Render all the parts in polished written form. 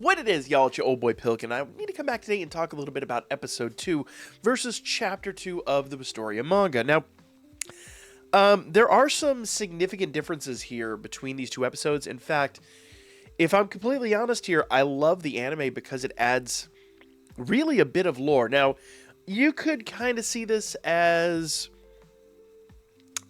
What it is, y'all, it's your old boy Pilkin. I need to come back today and talk a little bit about Episode 2 versus Chapter 2 of the Wistoria manga. Now, there are some significant differences here between these two episodes. In fact, if I'm completely honest here, I love the anime because it adds really a bit of lore. Now, you could kind of see this as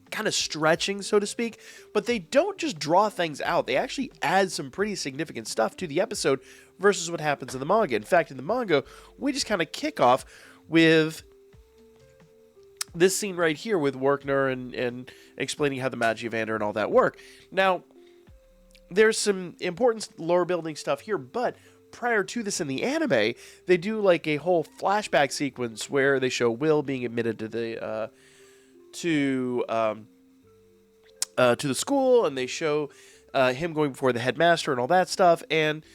kind of stretching, so to speak, but they don't just draw things out. They actually add some pretty significant stuff to the episode versus what happens in the manga. In fact, in the manga, we just kind of kick off with this scene right here with Werkner and explaining how the Magiavander and all that work. Now, there's some important lore building stuff here, but prior to this in the anime, they do like a whole flashback sequence where they show Will being admitted to the to the school, and they show him going before the headmaster and all that stuff, and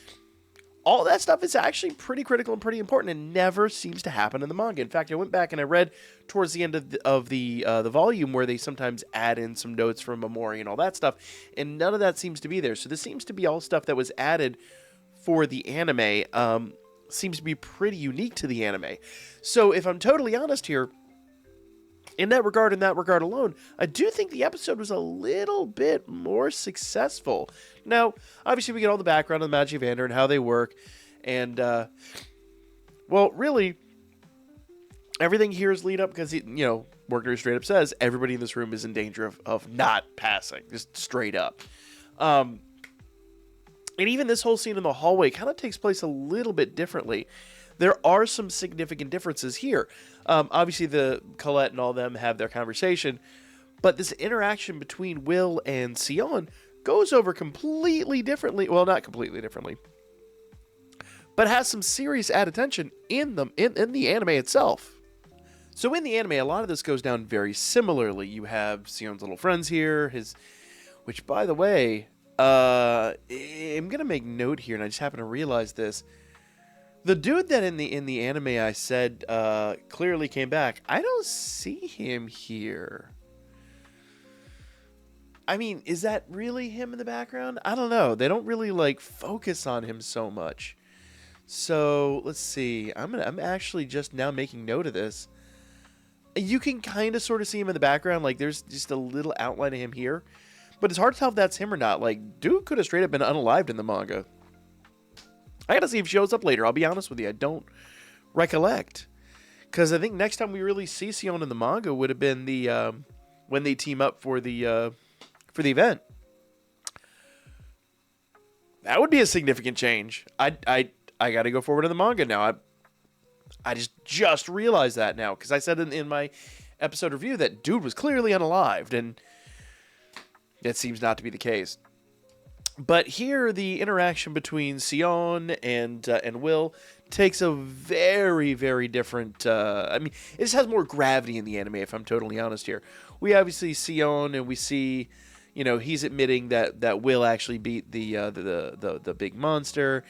all that stuff is actually pretty critical and pretty important and never seems to happen in the manga. In fact, I went back and I read towards the end of the volume where they sometimes add in some notes from Omori and all that stuff, and none of that seems to be there. So this seems to be all stuff that was added for the anime, seems to be pretty unique to the anime. So if I'm totally honest here, in that regard alone, I do think the episode was a little bit more successful. Now, obviously, we get all the background on the Magiavander and how they work, and, well, really, everything here is lead up because, Werkner straight up says everybody in this room is in danger of not passing, just straight up. And even this whole scene in the hallway kind of takes place a little bit differently. There are some significant differences here. Obviously, the Colette and all them have their conversation, but this interaction between Will and Sion goes over completely differently. Well, not completely differently, but has some serious added tension in the anime itself. So in the anime, a lot of this goes down very similarly. You have Sion's little friends here, which, by the way, I'm gonna make note here, and I just happen to realize this. The dude that in the anime I said clearly came back, I don't see him here. I mean, is that really him in the background? I don't know. They don't really focus on him so much. So let's see. I'm actually just now making note of this. You can kind of sort of see him in the background. Like there's just a little outline of him here, but it's hard to tell if that's him or not. Like dude could have straight up been unalived in the manga. I gotta see if he shows up later. I'll be honest with you. I don't recollect. Because I think next time we really see Sion in the manga would have been the when they team up for the event. That would be a significant change. I gotta go forward in the manga now. I just realized that now. Because I said in my episode review that dude was clearly unalived. And that seems not to be the case. But here, the interaction between Sion and Will takes a very, very different... I mean, it just has more gravity in the anime, if I'm totally honest here. We obviously see Sion, and we see, he's admitting that Will actually beat the big monster,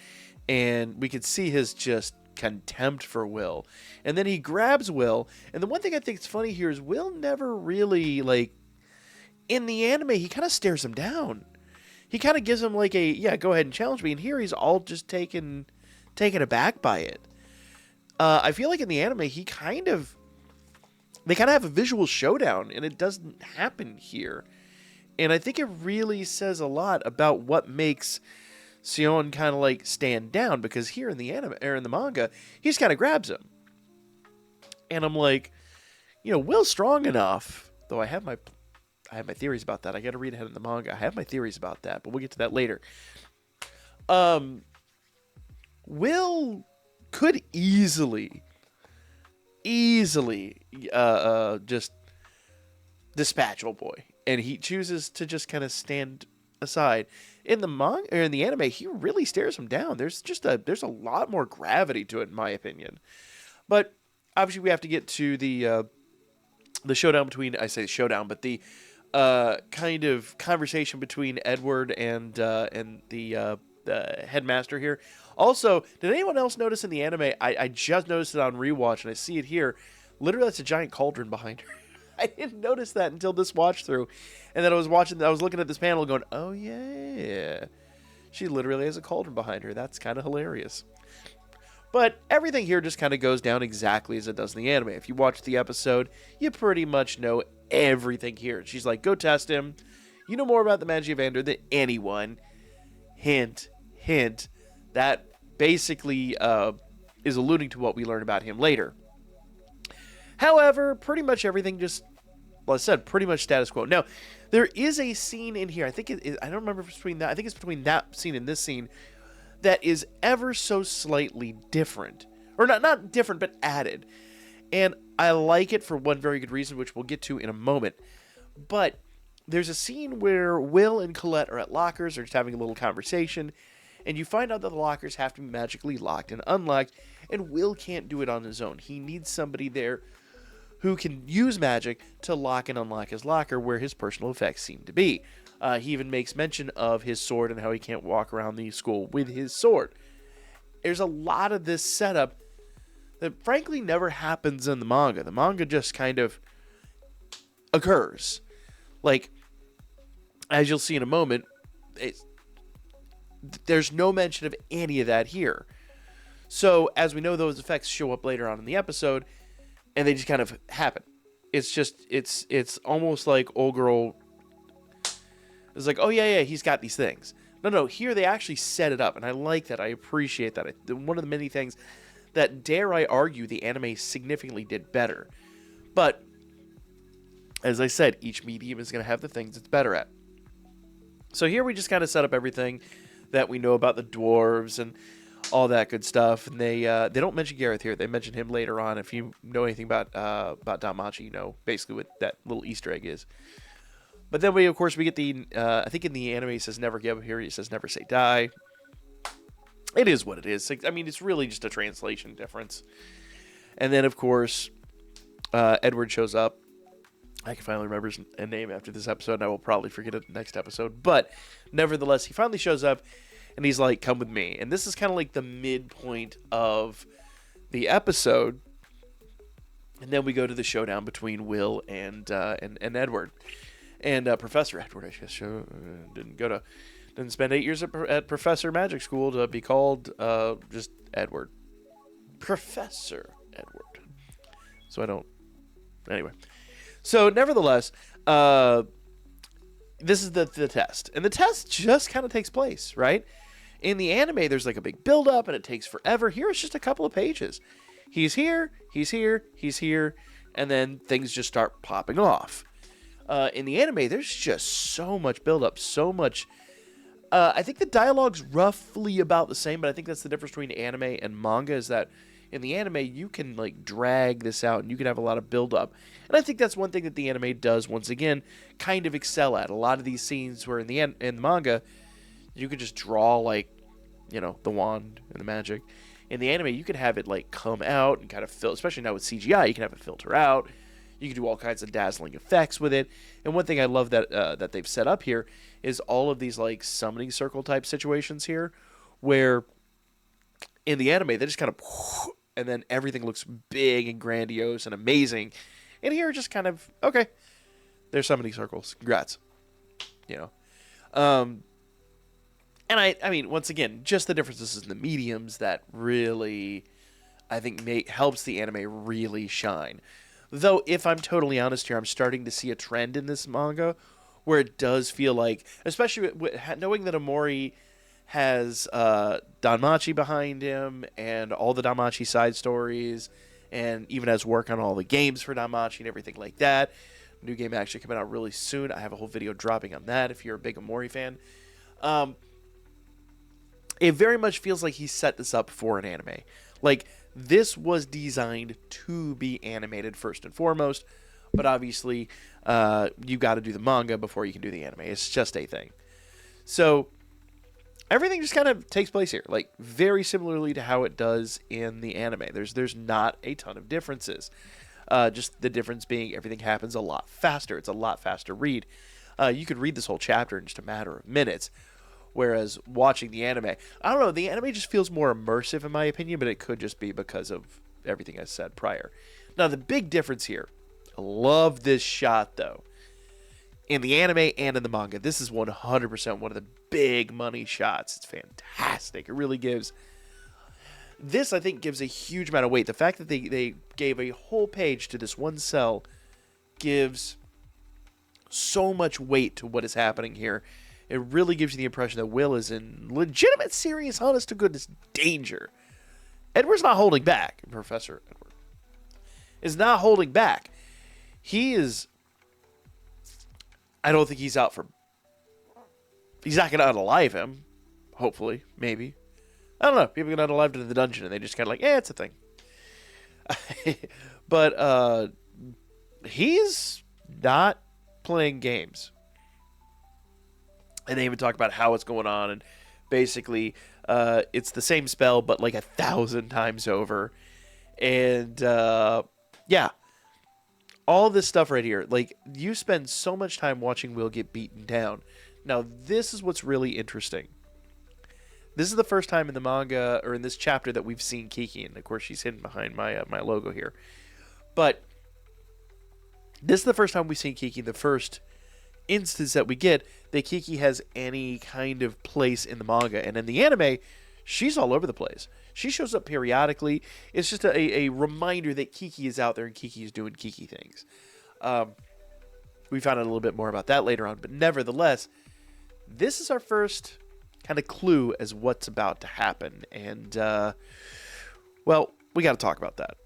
and we could see his just contempt for Will. And then he grabs Will, and the one thing I think is funny here is Will never really, in the anime, he kind of stares him down. He kind of gives him go ahead and challenge me. And here he's all just taken aback by it. I feel like in the anime, they kind of have a visual showdown, and it doesn't happen here. And I think it really says a lot about what makes Sion kind of stand down, because here in the anime or in the manga, he just kind of grabs him. And I'm like, Will's strong enough, though I have my theories about that. I got to read ahead in the manga. I have my theories about that, but we'll get to that later. Will could easily just dispatch old boy, and he chooses to just kind of stand aside. In the manga or in the anime, he really stares him down. There's a lot more gravity to it, in my opinion. But obviously, we have to get to the showdown between, I say showdown, but the kind of conversation between Edward and the headmaster here. Also, did anyone else notice in the anime? I just noticed it on rewatch, and I see it here. Literally, that's a giant cauldron behind her. I didn't notice that until this watch through, and then I was looking at this panel, going, "Oh yeah." She literally has a cauldron behind her. That's kind of hilarious. But everything here just kind of goes down exactly as it does in the anime. If you watch the episode, you pretty much know everything here. She's like, go test him. You know more about the Magic Evander than anyone. Hint, hint. That basically is alluding to what we learn about him later. However, pretty much everything just, well, I said, pretty much status quo. Now, there is a scene in here. I think I don't remember if it's between that. I think it's between that scene and this scene that is ever so slightly different. Or not different, but added. And I like it for one very good reason, which we'll get to in a moment. But there's a scene where Will and Colette are at lockers, or just having a little conversation, and you find out that the lockers have to be magically locked and unlocked, and Will can't do it on his own. He needs somebody there who can use magic to lock and unlock his locker where his personal effects seem to be. He even makes mention of his sword and how he can't walk around the school with his sword. There's a lot of this setup that frankly never happens in the manga. The manga just kind of occurs. Like, as you'll see in a moment, there's no mention of any of that here. So, as we know, those effects show up later on in the episode, and they just kind of happen. It's just, it's almost like old girl is like, oh yeah, he's got these things. No, here they actually set it up, and I like that. I appreciate that. One of the many things that, dare I argue, the anime significantly did better. But, as I said, each medium is going to have the things it's better at. So here we just kind of set up everything that we know about the dwarves and all that good stuff. And they don't mention Gareth here. They mention him later on. If you know anything about Danmachi, you know basically what that little Easter egg is. But then we get the, I think in the anime it says never give up. Here it says never say die. It is what it is. I mean, it's really just a translation difference. And then, of course, Edward shows up. I can finally remember his name after this episode, and I will probably forget it next episode. But nevertheless, he finally shows up, and he's like, come with me. And this is kind of like the midpoint of the episode. And then we go to the showdown between Will and Edward. And Professor Edward, I guess, didn't spend 8 years at Professor Magic School to be called just Edward. Professor Edward. So I don't... Anyway. So, nevertheless, this is the test. And the test just kind of takes place, right? In the anime, there's like a big build-up, and it takes forever. Here, it's just a couple of pages. He's here, and then things just start popping off. In the anime, there's just so much build-up, so much... I think the dialogue's roughly about the same, but I think that's the difference between anime and manga, is that in the anime, you can like drag this out, and you can have a lot of build-up. And I think that's one thing that the anime does, once again, kind of excel at. A lot of these scenes where in the manga, you could just draw, like, you know, the wand and the magic. In the anime, you could have it, like, come out and kind of fill, especially now with CGI, you can have it filter out. You can do all kinds of dazzling effects with it. And one thing I love that they've set up here is all of these, like, summoning circle type situations here, where in the anime, they just kind of, and then everything looks big and grandiose and amazing. And here, just kind of, okay, there's summoning circles. Congrats. You know. And I mean, once again, just the differences in the mediums that really, I think, helps the anime really shine. Though, if I'm totally honest here, I'm starting to see a trend in this manga where it does feel like, especially knowing that Omori has Danmachi behind him and all the Danmachi side stories, and even has work on all the games for Danmachi and everything like that. New game actually coming out really soon. I have a whole video dropping on that if you're a big Omori fan. It very much feels like he set this up for an anime. Like, this was designed to be animated first and foremost, but obviously you got to do the manga before you can do the anime. It's just a thing. So everything just kind of takes place here, like very similarly to how it does in the anime. There's not a ton of differences. Just the difference being everything happens a lot faster. It's a lot faster read. You could read this whole chapter in just a matter of minutes. Whereas watching the anime, I don't know, the anime just feels more immersive in my opinion, but it could just be because of everything I said prior. Now, the big difference here, I love this shot though. in the anime and in the manga. This is 100% one of the big money shots. It's fantastic. It really gives... This, I think, gives a huge amount of weight. The fact that they gave a whole page to this one cell gives so much weight to what is happening here. It really gives you the impression that Will is in legitimate, serious, honest to goodness danger. Edward's not holding back. Professor Edward is not holding back. He is... I don't think he's out for... He's not going to unalive him. Hopefully. Maybe. I don't know. People get unalived into the dungeon and they just kind of like, it's a thing. But he's not playing games. And they even talk about how it's going on. And basically, it's the same spell, but like 1,000 times over. And yeah. All this stuff right here. Like, you spend so much time watching Will get beaten down. Now, this is what's really interesting. This is the first time in the manga, or in this chapter, that we've seen Kiki. And, of course, she's hidden behind my my logo here. But this is the first time we've seen Kiki. The first instance that we get that Kiki has any kind of place in the manga. And in the anime, she's all over the place. She shows up periodically. It's just a reminder that Kiki is out there and Kiki is doing Kiki things. We found out a little bit more about that later on. But nevertheless, this is our first kind of clue as what's about to happen. And, well, we got to talk about that.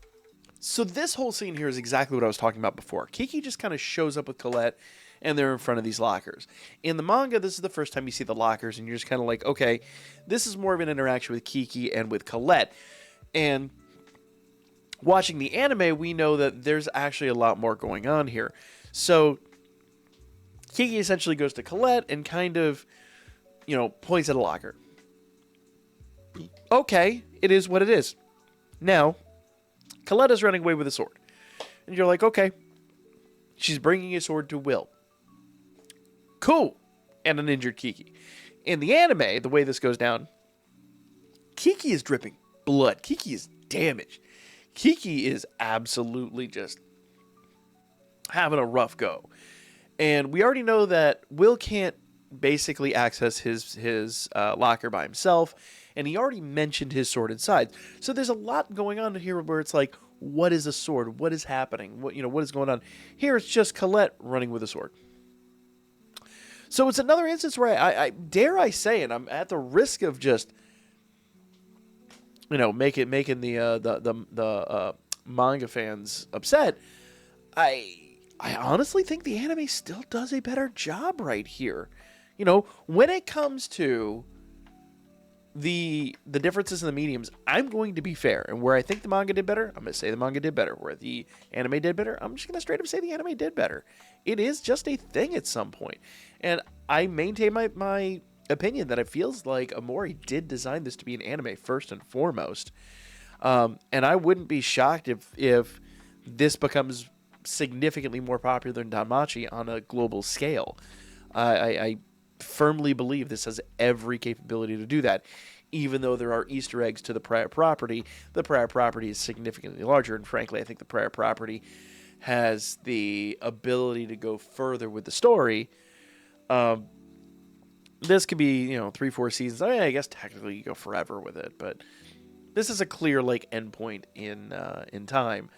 So this whole scene here is exactly what I was talking about before. Kiki just kind of shows up with Colette, and they're in front of these lockers. In the manga, this is the first time you see the lockers, and you're just kind of like, okay, this is more of an interaction with Kiki and with Colette. And watching the anime, we know that there's actually a lot more going on here. So Kiki essentially goes to Colette and kind of, points at a locker. Okay, it is what it is. Now, Colette is running away with a sword. And you're like, okay, she's bringing a sword to Will. Cool. And an injured Kiki. In the anime, the way this goes down, Kiki is dripping blood. Kiki is damaged. Kiki is absolutely just having a rough go. And we already know that Will can't basically access his locker by himself. And he already mentioned his sword inside. So there's a lot going on here where it's like, what is a sword? What is happening? What is going on? Here it's just Colette running with a sword. So it's another instance where I dare I say, and I'm at the risk of just, making the manga fans upset. I honestly think the anime still does a better job right here. When it comes to the differences in the mediums, I'm going to be fair. And where I think the manga did better, I'm going to say the manga did better. Where the anime did better, I'm just going to straight up say the anime did better. It is just a thing at some point. And I maintain my opinion that it feels like Omori did design this to be an anime first and foremost. And I wouldn't be shocked if this becomes significantly more popular than Danmachi on a global scale. I firmly believe this has every capability to do that. Even though there are Easter eggs to the prior property is significantly larger. And frankly, I think the prior property has the ability to go further with the story. This could be, 3-4 seasons. I guess technically you go forever with it, but this is a clear endpoint in time.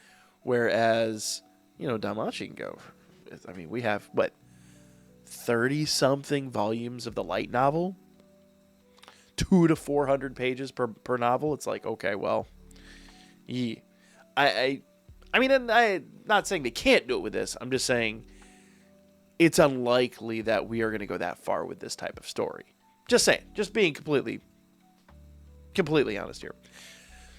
Whereas, Danmachi can go. I mean, we have 30-something volumes of the light novel, 200 to 400 pages per novel. It's like, okay, well, yeah. I mean, and I'm not saying they can't do it with this. I'm just saying it's unlikely that we are going to go that far with this type of story. Just saying. Just being completely honest here.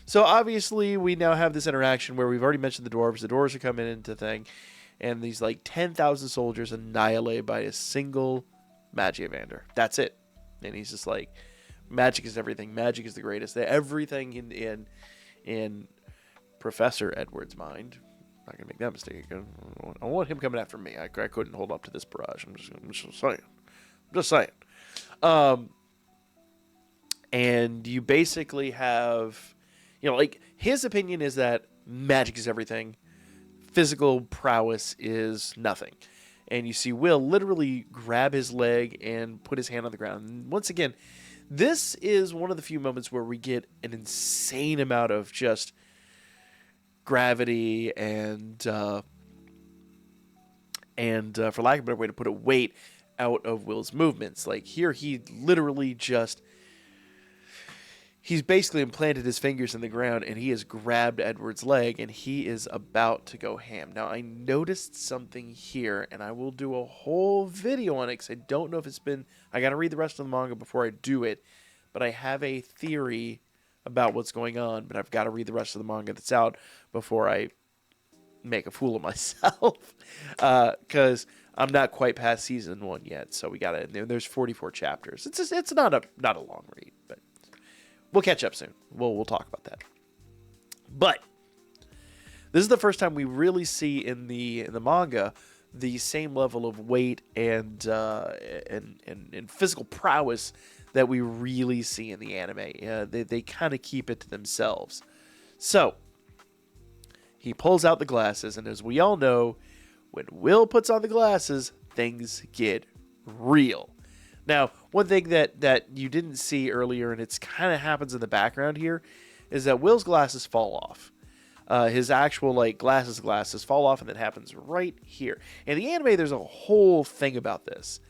So obviously, we now have this interaction where we've already mentioned the dwarves. The dwarves are coming into thing. And these 10,000 soldiers annihilated by a single Magiavander. That's it. And he's just like, magic is everything. Magic is the greatest. Everything in Professor Edward's mind. I'm not gonna make that mistake again. I want him coming after me. I couldn't hold up to this barrage. I'm just saying. And you basically have, his opinion is that magic is everything. Physical prowess is nothing. and you see Will literally grab his leg and put his hand on the ground. And once again, this is one of the few moments where we get an insane amount of just gravity and for lack of a better way to put it, weight out of Will's movements. Like here, he literally he's basically implanted his fingers in the ground and he has grabbed Edward's leg and he is about to go ham. Now, I noticed something here and I will do a whole video on it because I don't know if it's been... I got to read the rest of the manga before I do it, but I have a theory about what's going on, but I've got to read the rest of the manga that's out before I make a fool of myself because I'm not quite past season 1 yet, so we got to... There's 44 chapters. It's not a long read, but... We'll catch up soon. We'll talk about that. But this is the first time we really see in the manga the same level of weight and physical prowess that we really see in the anime. They kind of keep it to themselves. So he pulls out the glasses, and as we all know, when Will puts on the glasses, things get real. Now, one thing that you didn't see earlier, and it's kind of happens in the background here, is that Will's glasses fall off. His actual glasses fall off, and that happens right here. In the anime, there's a whole thing about this.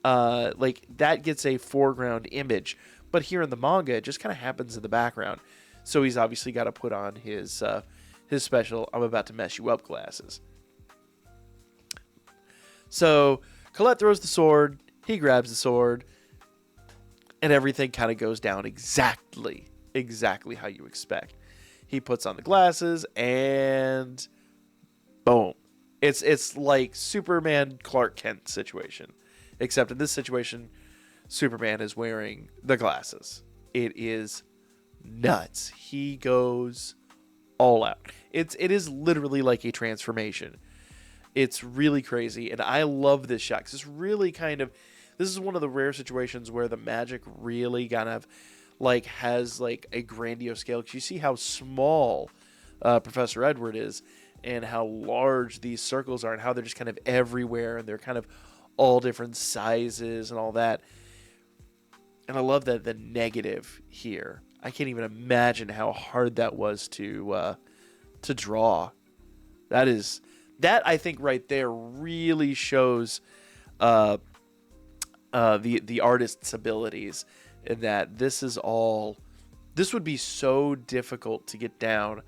That gets a foreground image, but here in the manga, it just kind of happens in the background. So he's obviously got to put on his special "I'm about to mess you up" glasses. So Colette throws the sword. He grabs the sword, and everything kind of goes down exactly how you expect. He puts on the glasses, and boom. It's like Superman Clark Kent situation, except in this situation, Superman is wearing the glasses. It is nuts. He goes all out. It is literally like a transformation. It's really crazy, and I love this shot because it's really this is one of the rare situations where the magic really kind of has a grandiose scale, because you see how small Professor Edward is and how large these circles are and how they're just kind of everywhere and they're kind of all different sizes and all that. And I love that the negative here. I can't even imagine how hard that was to draw. That I think right there really shows the artist's abilities, in that this would be so difficult to get down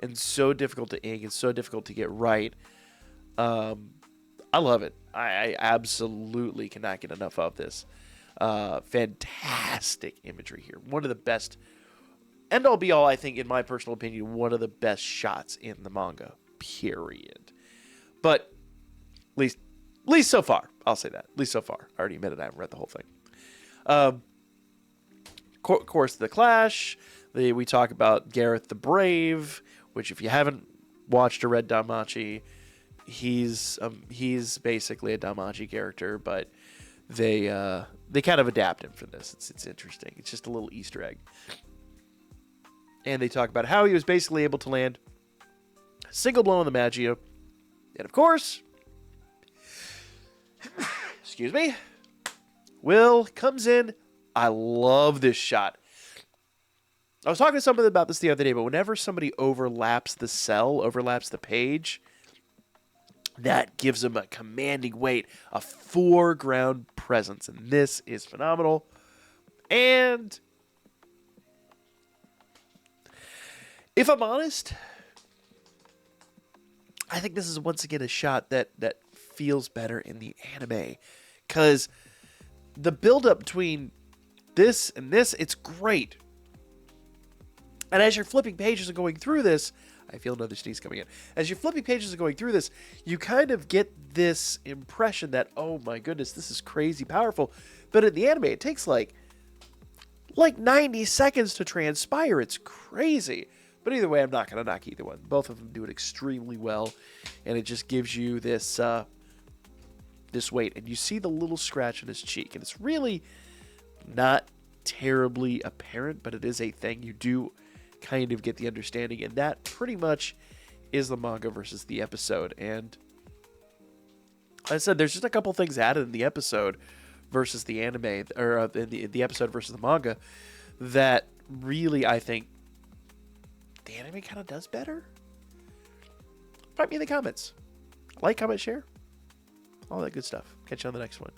and so difficult to ink and so difficult to get right. I love it. I absolutely cannot get enough of this. Fantastic imagery here. One of the best, end all be all, I think, in my personal opinion, one of the best shots in the manga, period. But at least so far, I'll say that. At least so far. I already admitted I haven't read the whole thing. Of course, the clash. We talk about Gareth the Brave, which if you haven't watched or read Danmachi, he's basically a Danmachi character, but they kind of adapt him for this. It's interesting. It's just a little Easter egg. And they talk about how he was basically able to land a single blow on the Magia. And of course, excuse me, Will comes in. I love this shot. I was talking to somebody about this the other day, but whenever somebody overlaps the cell, overlaps the page, that gives them a commanding weight, a foreground presence. And this is phenomenal. And if I'm honest, I think this is once again a shot that feels better in the anime, because the build-up between this and this, it's great. And as you're flipping pages and going through this, I feel another sneeze coming in. As you're flipping pages and going through this, you kind of get this impression that, oh my goodness, this is crazy powerful. But in the anime, it takes like 90 seconds to transpire. It's crazy. But either way, I'm not going to knock either one. Both of them do it extremely well, and it just gives you this this weight. And you see the little scratch on his cheek, and it's really not terribly apparent, but it is a thing. You do kind of get the understanding, and that pretty much is the manga versus the episode. And I said there's just a couple things added in the episode versus the anime, or in the episode versus the manga, that really, I think, the anime kind of does better. Write me in the comments. Like, comment, share. All that good stuff. Catch you on the next one.